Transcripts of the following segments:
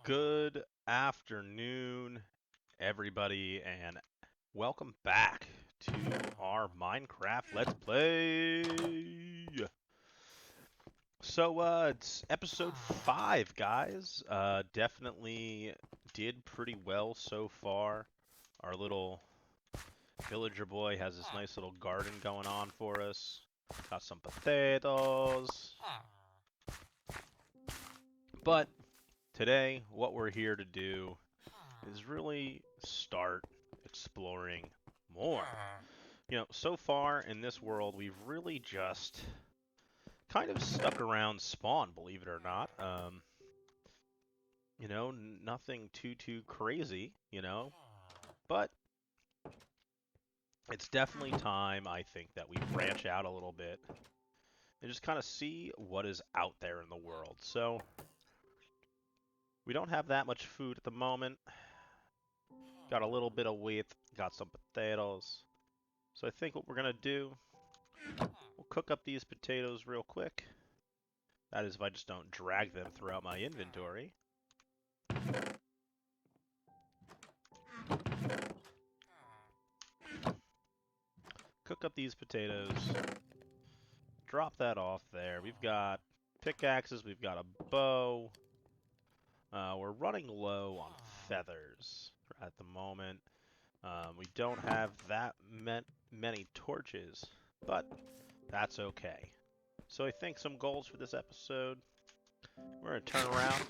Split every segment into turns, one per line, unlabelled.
Good afternoon, everybody, and welcome back to our Minecraft Let's Play. It's episode 5, guys. Definitely did pretty well so far. Our little villager boy has this nice little garden going on for us. Got some potatoes. But today, what we're here to do is really start exploring more. So far in this world, we've really just kind of stuck around spawn, believe it or not. Nothing too crazy, but it's definitely time, I think, that we branch out a little bit and just kind of see what is out there in the world. So, we don't have that much food at the moment. Got a little bit of wheat, got some potatoes. So I think what we're going to do, we'll cook up these potatoes real quick. That is if I just don't drag them throughout my inventory. Cook up these potatoes. Drop that off there. We've got pickaxes, we've got a bow. We're running low on feathers at the moment. We don't have that many torches, but that's okay. So I think some goals for this episode. We're going to turn around,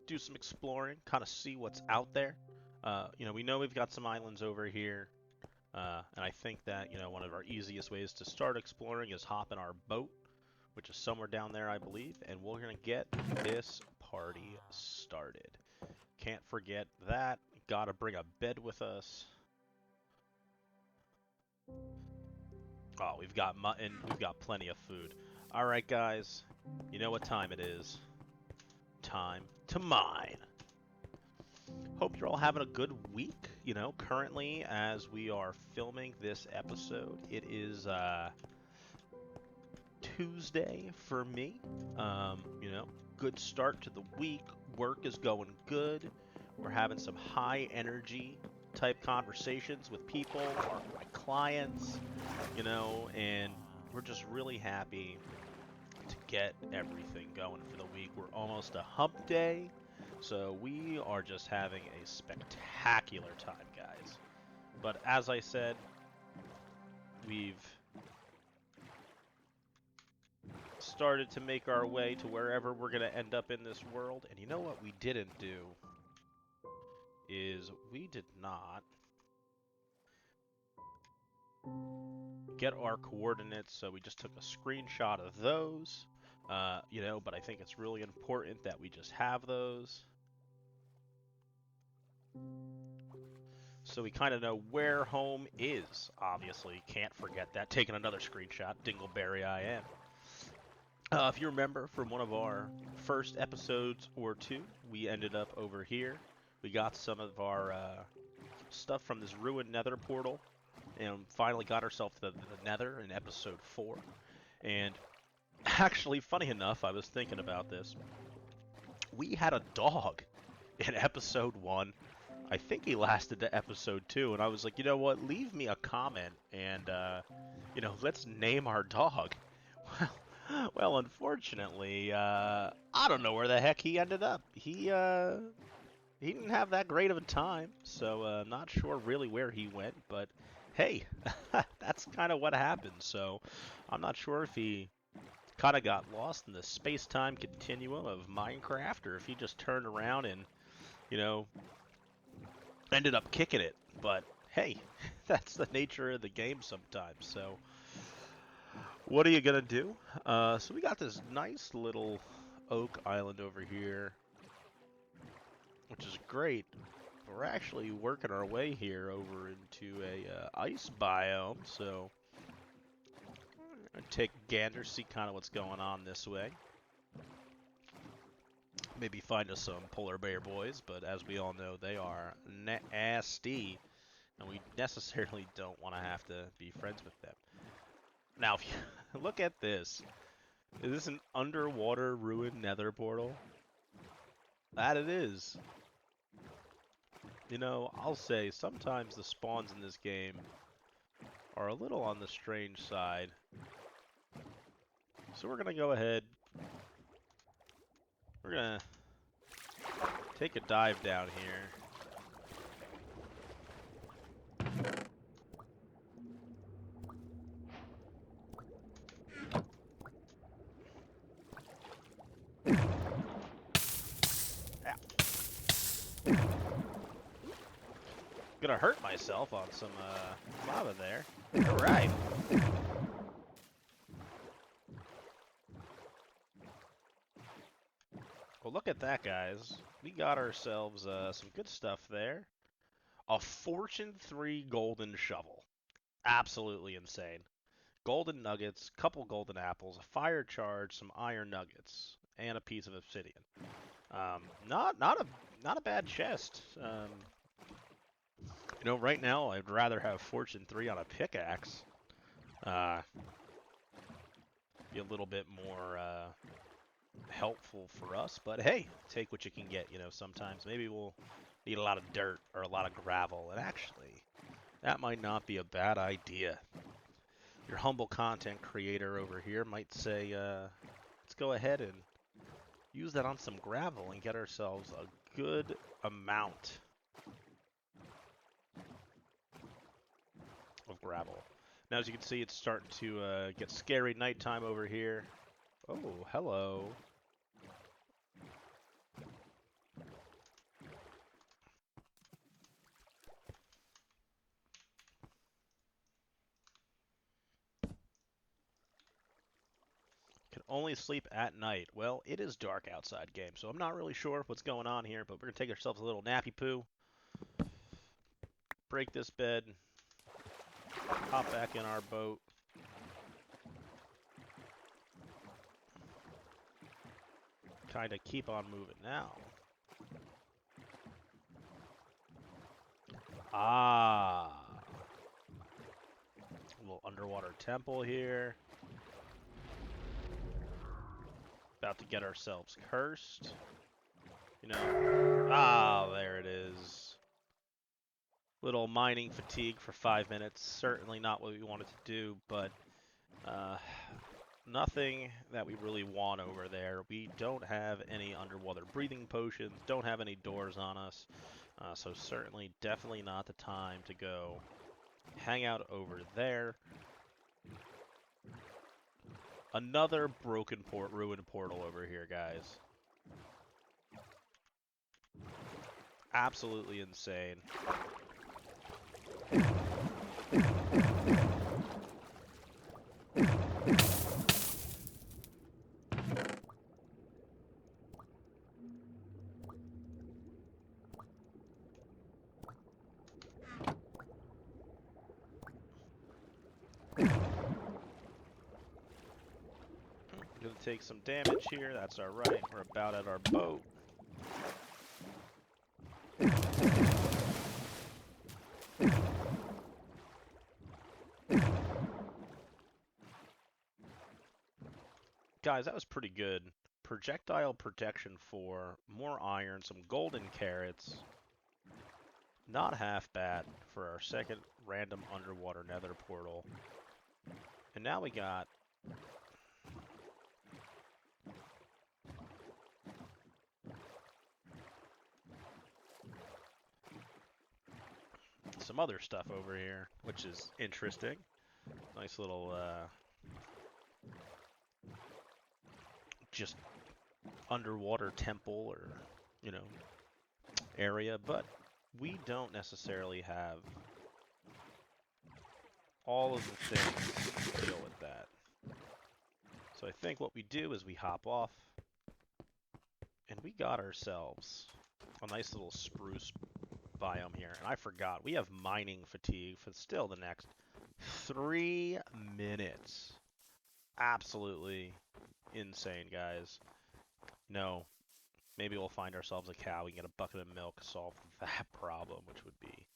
do some exploring, kind of see what's out there. We know we've got some islands over here. And I think that, one of our easiest ways to start exploring is hop in our boat, which is somewhere down there, I believe, and we're going to get this party started. Can't forget that. Gotta bring a bed with us. Oh, we've got mutton. We've got plenty of food. Alright, guys. You know what time it is. Time to mine. Hope you're all having a good week. Currently, as we are filming this episode, it is Tuesday for me. Good start to the week. Work is going good. We're having some high energy type conversations with people, my clients, and we're just really happy to get everything going for the week. We're almost a hump day. So we are just having a spectacular time, guys. But as I said, we've started to make our way to wherever we're going to end up in this world. And you know what we didn't do is we did not get our coordinates. So we just took a screenshot of those, but I think it's really important that we just have those. So we kind of know where home is, obviously. Can't forget that. Taking another screenshot, Dingleberry I am. If you remember from one of our first episodes or two, we ended up over here. We got some of our stuff from this ruined nether portal and finally got ourselves to the nether in episode 4. And actually, funny enough, I was thinking about this. We had a dog in episode 1. I think he lasted to episode 2, and I was like, you know what, leave me a comment, and, let's name our dog. Well, unfortunately, I don't know where the heck he ended up. He didn't have that great of a time, so not sure really where he went, but hey, that's kind of what happened, so I'm not sure if he kind of got lost in the space-time continuum of Minecraft, or if he just turned around and, ended up kicking it, but hey, that's the nature of the game sometimes. So, what are you gonna do? So we got this nice little oak island over here, which is great. We're actually working our way here over into a ice biome, so take a gander, see kind of what's going on this way. Maybe find us some polar bear boys, but as we all know, they are nasty, and we necessarily don't want to have to be friends with them. Now, if you look at this, is this an underwater ruined nether portal? That it is. You know, I'll say sometimes the spawns in this game are a little on the strange side. So we're gonna go ahead. We're gonna take a dive down here. Gonna hurt myself on some lava there. All right. Well, look at that, guys. We got ourselves some good stuff there. A Fortune 3 golden shovel. Absolutely insane. Golden nuggets, couple golden apples, a fire charge, some iron nuggets, and a piece of obsidian. Not a bad chest. You know, right now I'd rather have Fortune 3 on a pickaxe. Be a little bit more helpful for us, but hey, take what you can get. You know, sometimes maybe we'll need a lot of dirt or a lot of gravel, and actually, that might not be a bad idea. Your humble content creator over here might say, let's go ahead and use that on some gravel and get ourselves a good amount of gravel. Now, as you can see, it's starting to get scary nighttime over here. Oh, hello. Can only sleep at night. Well, it is dark outside, game, so I'm not really sure what's going on here, but we're going to take ourselves a little nappy poo. Break this bed. Hop back in our boat. Kind of keep on moving now. Ah. A little underwater temple here. About to get ourselves cursed. You know. Ah, there it is. Little mining fatigue for 5 minutes. Certainly not what we wanted to do, but nothing that we really want over there. We don't have any underwater breathing potions, don't have any doors on us, so certainly definitely not the time to go hang out over there. Another broken ruined portal over here, guys. Absolutely insane. Gonna take some damage here, that's alright. We're about at our boat. Guys, that was pretty good. Projectile protection 4, more iron, some golden carrots. Not half bad for our second random underwater nether portal. And now we got some other stuff over here, which is interesting. Nice little just underwater temple or, you know, area, but we don't necessarily have all of the things to deal with that. So I think what we do is we hop off, and we got ourselves a nice little spruce biome here. And I forgot, we have mining fatigue for still the next 3 minutes. Absolutely insane, guys. No, maybe we'll find ourselves a cow, we can get a bucket of milk, solve that problem, which would be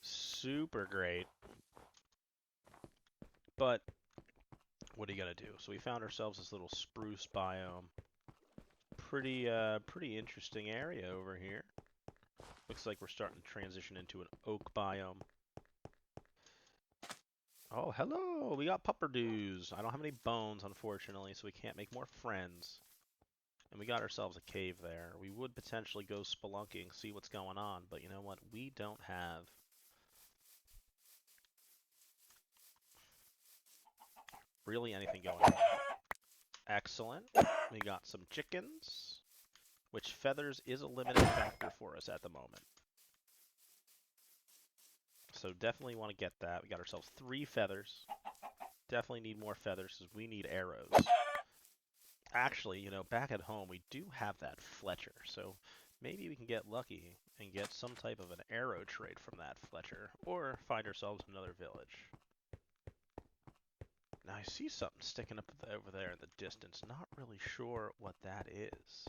super great. But what are you gonna do? So we found ourselves this little spruce biome. pretty interesting area over here. Looks like we're starting to transition into an oak biome. Oh, hello! We got pupperdoos. I don't have any bones, unfortunately, so we can't make more friends. And we got ourselves a cave there. We would potentially go spelunking, see what's going on, but you know what? We don't have really anything going on. Excellent. We got some chickens, which feathers is a limiting factor for us at the moment. So definitely want to get that. We got ourselves 3 feathers. Definitely need more feathers because we need arrows. Actually, you know, back at home we do have that Fletcher, so maybe we can get lucky and get some type of an arrow trade from that Fletcher, or find ourselves another village. Now I see something sticking up over there in the distance. Not really sure what that is.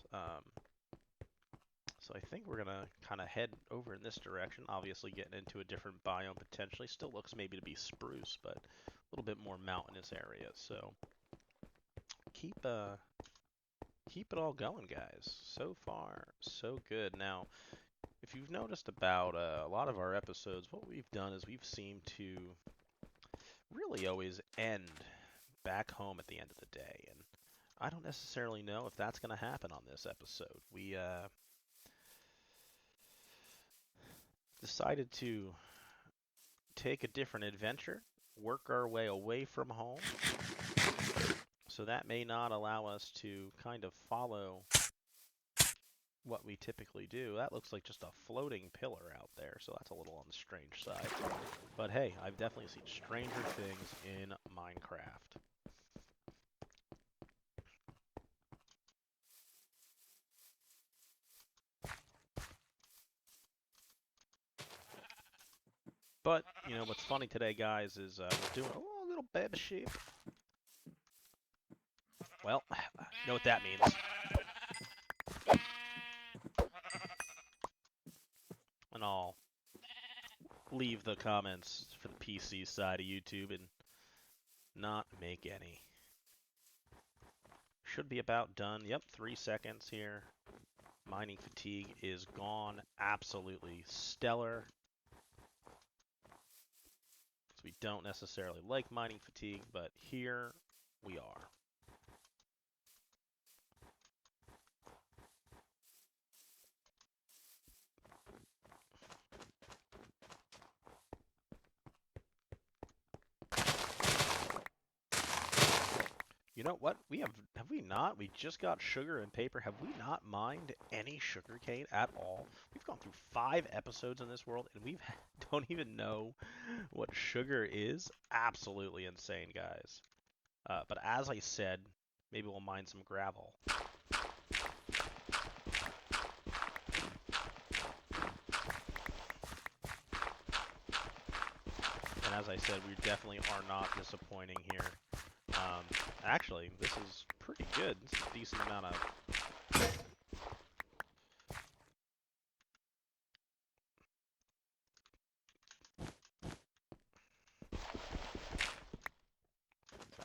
So I think we're gonna kind of head over in this direction. Obviously, getting into a different biome potentially. Still looks maybe to be spruce, but a little bit more mountainous area. So keep it all going, guys. So far, so good. Now, if you've noticed about a lot of our episodes, what we've done is we've seemed to really always end back home at the end of the day, and I don't necessarily know if that's going to happen on this episode. We decided to take a different adventure, work our way away from home, so that may not allow us to kind of follow what we typically do. That looks like just a floating pillar out there, so that's a little on the strange side. But hey, I've definitely seen stranger things in Minecraft. But, you know, what's funny today, guys, is we're doing a little baby sheep. Well, you know what that means. And I'll leave the comments for the PC side of YouTube and not make any. Should be about done. Yep, 3 seconds here. Mining fatigue is gone. Absolutely stellar. So we don't necessarily like mining fatigue, but here we are. You know what? Have we not? We just got sugar and paper. Have we not mined any sugarcane at all? We've gone through 5 episodes in this world, and we don't even know what sugar is. Absolutely insane, guys. But as I said, maybe we'll mine some gravel. And as I said, we definitely are not disappointing here. Actually, this is pretty good. This is a decent amount of...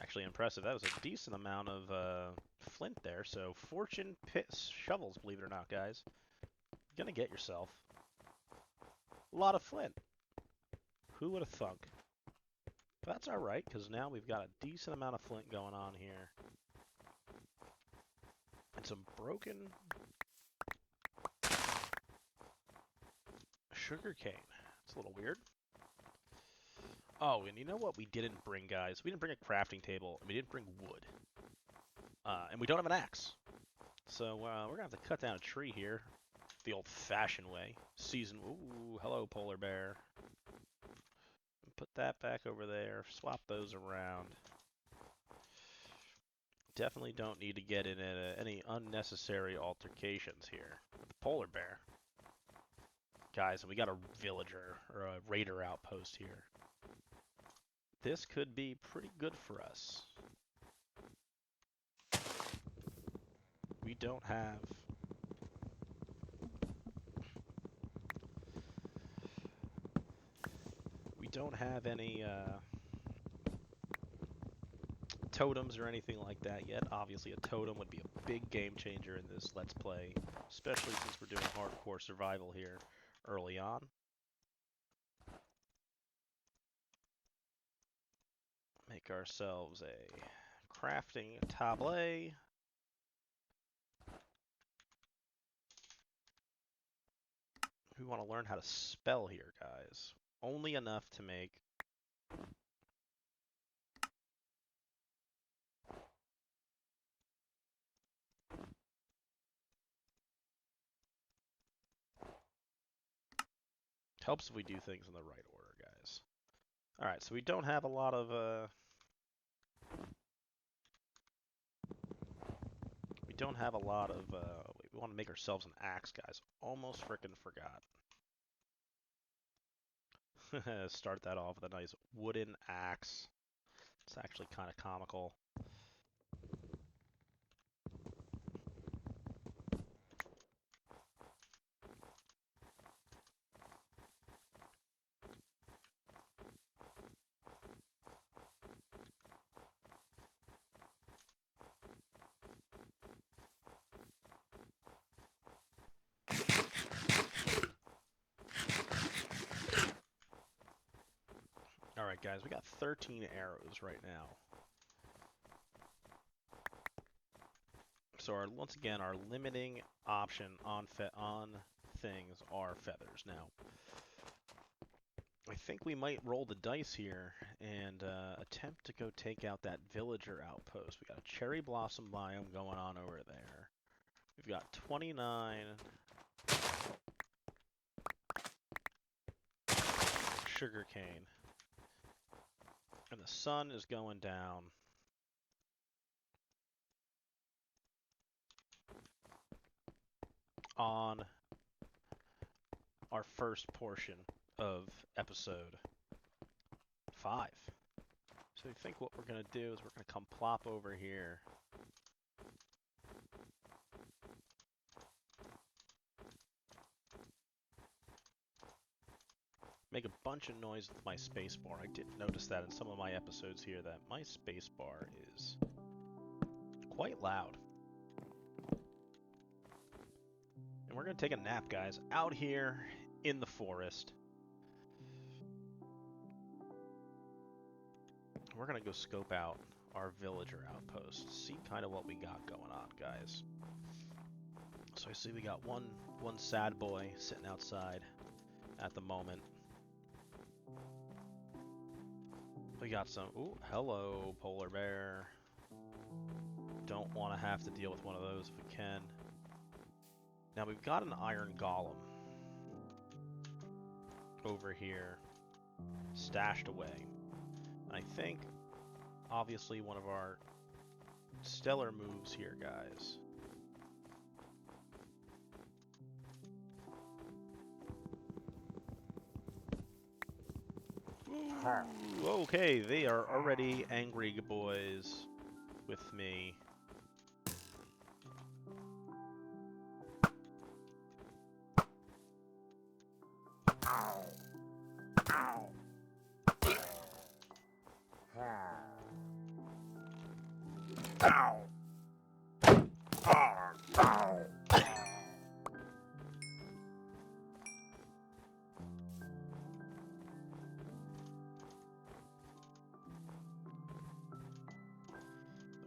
Actually impressive. That was a decent amount of flint there. So fortune pit shovels, believe it or not, guys. You're gonna get yourself a lot of flint. Who would have thunk? But that's alright, because now we've got a decent amount of flint going on here. And some broken sugarcane. It's a little weird. Oh, and you know what we didn't bring, guys? We didn't bring a crafting table, and we didn't bring wood. And we don't have an axe. So we're going to have to cut down a tree here the old-fashioned way. Ooh, hello, polar bear. Put that back over there. Swap those around. Definitely don't need to get in any unnecessary altercations here with the polar bear. Guys, we got a villager or a raider outpost here. This could be pretty good for us. We don't have any totems or anything like that yet. Obviously, a totem would be a big game changer in this Let's Play, especially since we're doing hardcore survival here early on. Make ourselves a crafting tablet. We want to learn how to spell here, guys. Only enough to make helps if we do things in the right order, guys. Alright, so we don't have a lot of we want to make ourselves an axe, guys. Almost frickin' forgot. Start that off with a nice wooden axe. It's actually kind of comical. Alright guys, we got 13 arrows right now. So once again, our limiting option on things are feathers. Now, I think we might roll the dice here and attempt to go take out that villager outpost. We got a cherry blossom biome going on over there. We've got 29 sugarcane. And the sun is going down. On our first portion of episode 5. So I think what we're going to do is we're going to come plop over here. Make a bunch of noise with my spacebar. I did notice that in some of my episodes here that my spacebar is quite loud. And we're going to take a nap, guys, out here in the forest. We're going to go scope out our villager outpost, see kind of what we got going on, guys. So I see we got one sad boy sitting outside at the moment. We got some... Ooh, hello, polar bear. Don't want to have to deal with one of those if we can. Now, we've got an iron golem over here stashed away. I think, obviously, one of our stellar moves here, guys. Ooh, okay, they are already angry boys with me. Ow. Ow. Ow. Ow.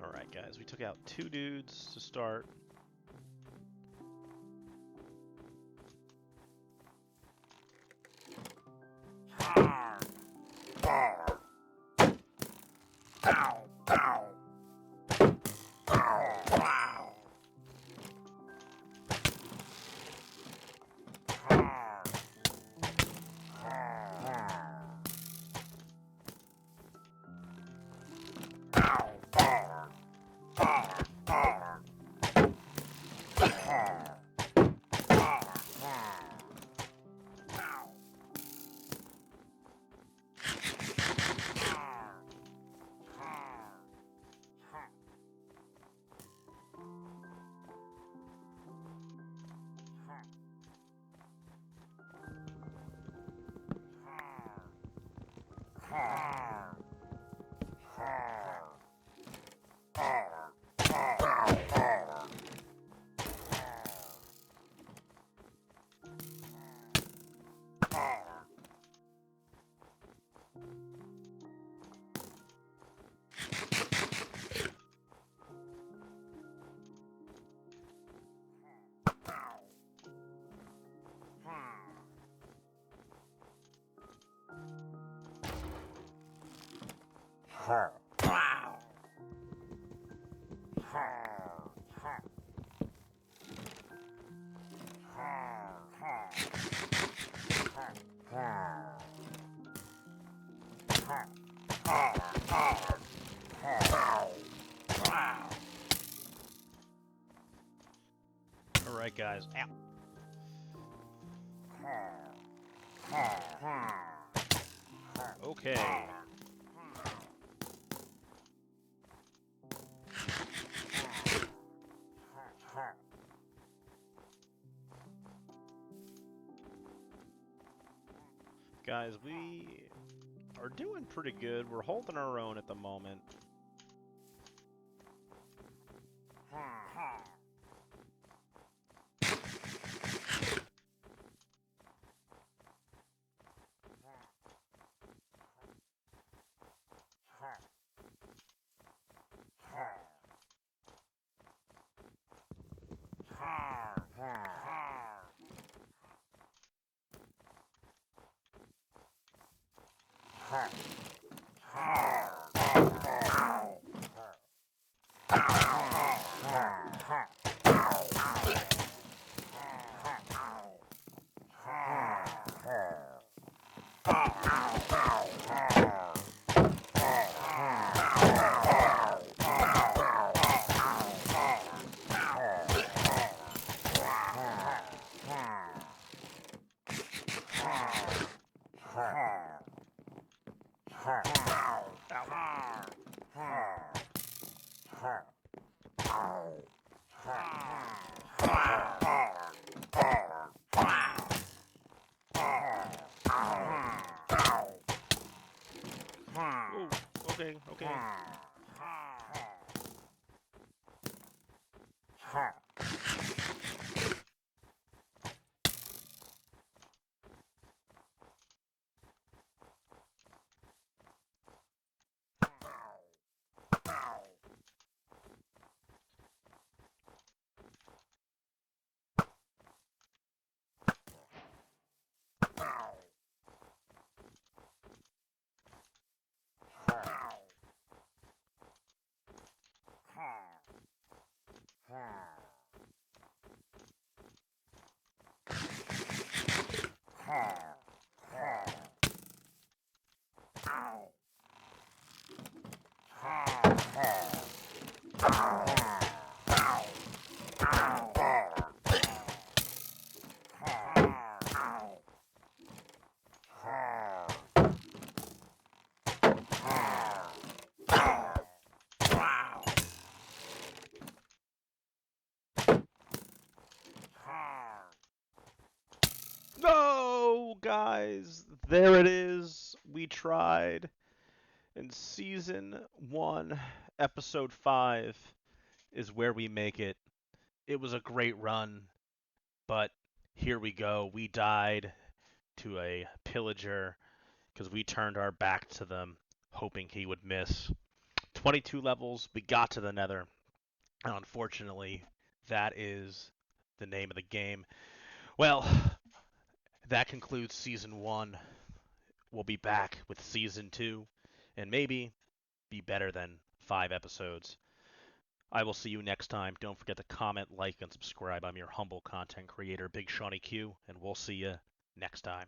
Alright guys, we took out 2 dudes to start. Alright, guys. Ow. Okay. Guys, we are doing pretty good. We're holding our own at the moment. Whoa, okay, okay. No, guys, there it is. We tried. And season 1, episode 5 is where we make it. It was a great run, but here we go. We died to a pillager because we turned our back to them, hoping he would miss. 22 levels, we got to the nether. And unfortunately, that is the name of the game. Well, that concludes season 1. We'll be back with season 2, and maybe be better than 5 episodes. I will see you next time. Don't forget to comment, like, and subscribe. I'm your humble content creator, Big Shawnee Q, and we'll see you next time.